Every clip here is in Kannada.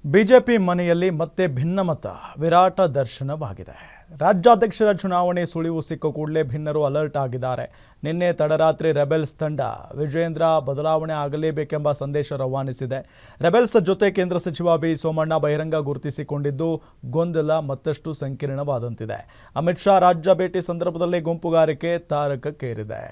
ಬಿಜೆಪಿ ಮನೆಯಲ್ಲಿ ಮತ್ತೆ ಭಿನ್ನಮತ ವಿರಾಟ ದರ್ಶನವಾಗಿದೆ. ರಾಜ್ಯಾಧ್ಯಕ್ಷರ ಚುನಾವಣೆ ಸುಳಿವು ಸಿಕ್ಕ ಕೂಡಲೇ ಭಿನ್ನರು ಅಲರ್ಟ್ ಆಗಿದ್ದಾರೆ. ನಿನ್ನೆ ತಡರಾತ್ರಿ ರೆಬೆಲ್ಸ್ ತಂಡ ವಿಜೇಂದ್ರ ಬದಲಾವಣೆ ಆಗಲೇಬೇಕೆಂಬ ಸಂದೇಶ ರವಾನಿಸಿದೆ. ರೆಬೆಲ್ಸ್ ಜೊತೆ ಕೇಂದ್ರ ಸಚಿವ ವಿ ಸೋಮಣ್ಣ ಬಹಿರಂಗ ಗುರುತಿಸಿಕೊಂಡಿದ್ದು ಗೊಂದಲ ಮತ್ತಷ್ಟು ಸಂಕೀರ್ಣವಾದಂತಿದೆ. ಅಮಿತ್ ಶಾ ರಾಜ್ಯ ಭೇಟಿ ಸಂದರ್ಭದಲ್ಲಿ ಗುಂಪುಗಾರಿಕೆ ತಾರಕಕ್ಕೇರಿದೆ.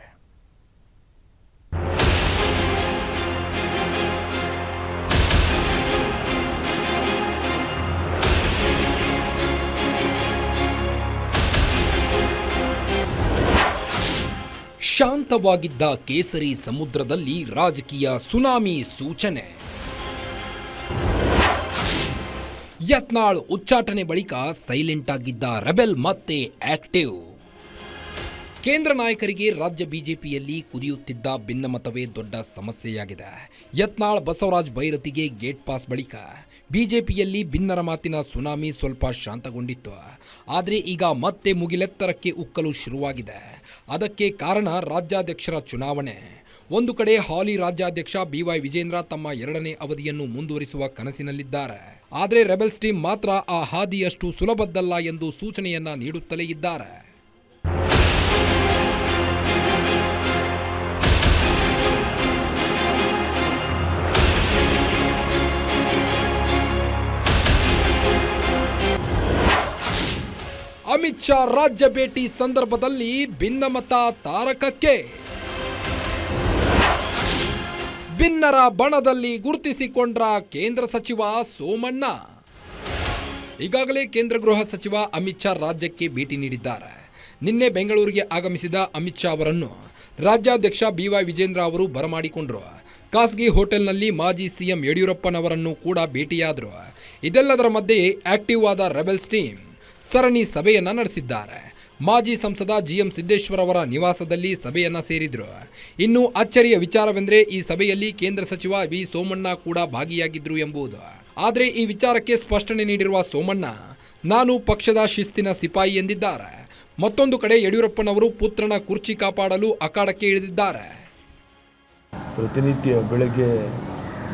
ಶಾಂತವಾಗಿದ್ದ ಕೇಸರಿ ಸಮುದ್ರದಲ್ಲಿ ರಾಜಕೀಯ ಸುನಾಮಿ ಸೂಚನೆ. ಯತ್ನಾಳ್ ಉಚ್ಚಾಟನೆ ಬಳಿಕ ಸೈಲೆಂಟ್ ಆಗಿದ್ದ ರೆಬೆಲ್ ಮತ್ತೆ ಆಕ್ಟಿವ್. ಕೇಂದ್ರ ನಾಯಕರಿಗೆ ರಾಜ್ಯ ಬಿಜೆಪಿಯಲ್ಲಿ ಕುದಿಯುತ್ತಿದ್ದ ಭಿನ್ನಮತವೇ ದೊಡ್ಡ ಸಮಸ್ಯೆಯಾಗಿದೆ. ಯತ್ನಾಳ್ ಬಸವರಾಜ್ ಬೈರತಿಗೆ ಗೇಟ್ ಪಾಸ್ ಬಳಿಕ ಬಿಜೆಪಿಯಲ್ಲಿ ಭಿನ್ನರ ಮಾತಿನ ಸುನಾಮಿ ಸ್ವಲ್ಪ ಶಾಂತಗೊಂಡಿತ್ತು. ಆದರೆ ಈಗ ಮತ್ತೆ ಮುಗಿಲೆತ್ತರಕ್ಕೆ ಉಕ್ಕಲು ಶುರುವಾಗಿದೆ. ಅದಕ್ಕೆ ಕಾರಣ ರಾಜ್ಯಾಧ್ಯಕ್ಷರ ಚುನಾವಣೆ. ಒಂದು ಕಡೆ ಹಾಲಿ ರಾಜ್ಯಾಧ್ಯಕ್ಷ BY ವಿಜೇಂದ್ರ ತಮ್ಮ 2ನೇ ಅವಧಿಯನ್ನು ಮುಂದುವರಿಸುವ ಕನಸಿನಲ್ಲಿದ್ದಾರೆ. ಆದರೆ ರೆಬೆಲ್ಸ್ ಟೀಮ್ ಮಾತ್ರ ಆ ಹಾದಿಯಷ್ಟು ಸುಲಭದ್ದಲ್ಲ ಎಂದು ಸೂಚನೆಯನ್ನ ನೀಡುತ್ತಲೇ ಇದ್ದಾರೆ. ಅಮಿತ್ ಶಾ ರಾಜ್ಯ ಭೇಟಿ ಸಂದರ್ಭದಲ್ಲಿ ಭಿನ್ನಮತ ತಾರಕಕ್ಕೆ. ಭಿನ್ನರ ಬಣದಲ್ಲಿ ಗುರುತಿಸಿಕೊಂಡ್ರ ಕೇಂದ್ರ ಸಚಿವ ಸೋಮಣ್ಣ. ಈಗಾಗಲೇ ಕೇಂದ್ರ ಗೃಹ ಸಚಿವ ಅಮಿತ್ ಶಾ ರಾಜ್ಯಕ್ಕೆ ಭೇಟಿ ನೀಡಿದ್ದಾರೆ. ನಿನ್ನೆ ಬೆಂಗಳೂರಿಗೆ ಆಗಮಿಸಿದ ಅಮಿತ್ ಶಾ ಅವರನ್ನು ರಾಜ್ಯಾಧ್ಯಕ್ಷ BY ವಿಜೇಂದ್ರ ಅವರು ಬರಮಾಡಿಕೊಂಡರು. ಖಾಸಗಿ ಹೋಟೆಲ್ನಲ್ಲಿ ಮಾಜಿ CM ಯಡಿಯೂರಪ್ಪನವರನ್ನು ಕೂಡ ಭೇಟಿಯಾದರು. ಇದೆಲ್ಲದರ ಮಧ್ಯೆ ಆಕ್ಟಿವ್ ಆದ ರೆಬೆಲ್ಸ್ ಟೀಮ್ ಸರಣಿ ಸಭೆಯನ್ನ ನಡೆಸಿದ್ದಾರೆ. ಮಾಜಿ ಸಂಸದ GM ಸಿದ್ದೇಶ್ವರ್ ಅವರ ನಿವಾಸದಲ್ಲಿ ಸಭೆಯನ್ನ ಸೇರಿದ್ರು. ಇನ್ನು ಅಚ್ಚರಿಯ ವಿಚಾರವೆಂದರೆ ಈ ಸಭೆಯಲ್ಲಿ ಕೇಂದ್ರ ಸಚಿವ ವಿ ಸೋಮಣ್ಣ ಕೂಡ ಭಾಗಿಯಾಗಿದ್ರು ಎಂಬುದು. ಆದರೆ ಈ ವಿಚಾರಕ್ಕೆ ಸ್ಪಷ್ಟನೆ ನೀಡಿರುವ ಸೋಮಣ್ಣ, ನಾನು ಪಕ್ಷದ ಶಿಸ್ತಿನ ಸಿಪಾಯಿ ಎಂದಿದ್ದಾರೆ. ಮತ್ತೊಂದು ಕಡೆ ಯಡಿಯೂರಪ್ಪನವರು ಪುತ್ರನ ಕುರ್ಚಿ ಕಾಪಾಡಲು ಅಖಾಡಕ್ಕೆ ಇಳಿದಿದ್ದಾರೆ. ಪ್ರತಿನಿತ್ಯ ಬೆಳಗ್ಗೆ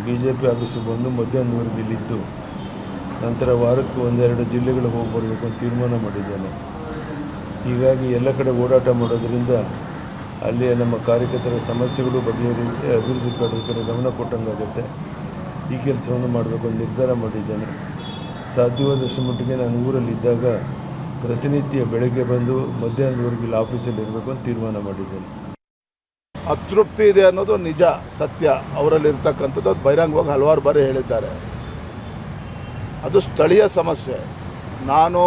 ಬಿಜೆಪಿ ಆಫೀಸಿಗೆ ಬಂದು ಮಧ್ಯಾಹ್ನದವರೆಗೆ ಇಲ್ಲಿದ್ದು ನಂತರ ವಾರಕ್ಕೆ 1-2 ಜಿಲ್ಲೆಗಳಿಗೆ ಹೋಗಿ ಬರಬೇಕು ಅಂತ ತೀರ್ಮಾನ ಮಾಡಿದ್ದೇನೆ. ಹೀಗಾಗಿ ಎಲ್ಲ ಕಡೆ ಓಡಾಟ ಮಾಡೋದರಿಂದ ಅಲ್ಲಿ ನಮ್ಮ ಕಾರ್ಯಕರ್ತರ ಸಮಸ್ಯೆಗಳು ಬಗೆಹರಿಯುತ್ತೆ, ಅಭಿವೃದ್ಧಿ ಕಾರ್ಯಕರ ಗಮನ ಕೊಟ್ಟಂಗಾಗುತ್ತೆ. ಈ ಕೆಲಸವನ್ನು ಮಾಡಬೇಕು ಅಂತ ನಿರ್ಧಾರ ಮಾಡಿದ್ದೇನೆ. ಸಾಧ್ಯವಾದಷ್ಟು ಮಟ್ಟಿಗೆ ನಾನು ಊರಲ್ಲಿದ್ದಾಗ ಪ್ರತಿನಿತ್ಯ ಬೆಳಗ್ಗೆ ಬಂದು ಮಧ್ಯಾಹ್ನದವರೆಗೆ ಇಲ್ಲಿ ಆಫೀಸಲ್ಲಿ ಇರಬೇಕು ಅಂತ ತೀರ್ಮಾನ ಮಾಡಿದ್ದೇನೆ. ಅತೃಪ್ತಿ ಇದೆ ಅನ್ನೋದು ನಿಜ, ಸತ್ಯ. ಅವರಲ್ಲಿರ್ತಕ್ಕಂಥದ್ದು ಅದು ಬಹಿರಂಗವಾಗಿ ಹಲವಾರು ಬಾರಿ ಹೇಳಿದ್ದಾರೆ. ಅದು ಸ್ಥಳೀಯ ಸಮಸ್ಯೆ. ನಾನು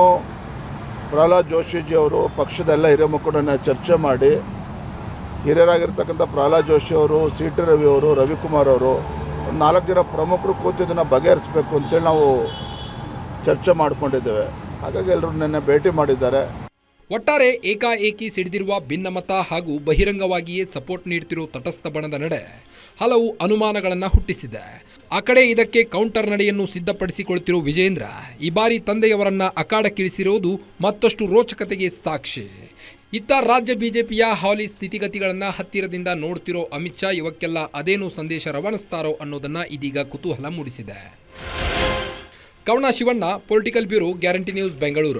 ಪ್ರಹ್ಲಾದ್ ಜೋಶಿಜಿ ಅವರು ಪಕ್ಷದ ಎಲ್ಲ ಹಿರಿಯ ಮುಖಂಡರನ್ನ ಚರ್ಚೆ ಮಾಡಿ ಹಿರಿಯರಾಗಿರ್ತಕ್ಕಂಥ ಪ್ರಹ್ಲಾದ್ ಜೋಶಿ ಅವರು, CT ರವಿ ಅವರು, ರವಿಕುಮಾರ್ ಅವರು, ಒಂದು 4 ಜನ ಪ್ರಮುಖರು ಕೂತಿದ್ದನ್ನು ಬಗೆಹರಿಸಬೇಕು ಅಂತೇಳಿ ನಾವು ಚರ್ಚೆ ಮಾಡಿಕೊಂಡಿದ್ದೇವೆ. ಹಾಗಾಗಿ ಎಲ್ಲರೂ ನಿನ್ನೆ ಭೇಟಿ ಮಾಡಿದ್ದಾರೆ. ಒಟ್ಟಾರೆ ಏಕಾಏಕಿ ಸಿಡಿದಿರುವ ಭಿನ್ನಮತ ಹಾಗೂ ಬಹಿರಂಗವಾಗಿಯೇ ಸಪೋರ್ಟ್ ನೀಡುತ್ತಿರುವ ತಟಸ್ಥ ಬಣದ ನಡೆ ಹಲವು ಅನುಮಾನಗಳನ್ನು ಹುಟ್ಟಿಸಿದೆ. ಆ ಕಡೆ ಇದಕ್ಕೆ ಕೌಂಟರ್ ನಡೆಯನ್ನು ಸಿದ್ಧಪಡಿಸಿಕೊಳ್ಳುತ್ತಿರುವ ವಿಜೇಂದ್ರ ಈ ಬಾರಿ ತಂದೆಯವರನ್ನ ಅಖಾಡಕ್ಕಿಳಿಸಿರುವುದು ಮತ್ತಷ್ಟು ರೋಚಕತೆಗೆ ಸಾಕ್ಷಿ. ಇತ್ತ ರಾಜ್ಯ ಬಿಜೆಪಿಯ ಹಾಲಿ ಸ್ಥಿತಿಗತಿಗಳನ್ನು ಹತ್ತಿರದಿಂದ ನೋಡ್ತಿರೋ ಅಮಿತ್ ಶಾ ಇವಕ್ಕೆಲ್ಲ ಅದೇನು ಸಂದೇಶ ರವಾನಿಸ್ತಾರೋ ಅನ್ನೋದನ್ನ ಇದೀಗ ಕುತೂಹಲ ಮೂಡಿಸಿದೆ. Kavana Shivanna, political bureau, Guarantee News, Bengaluru.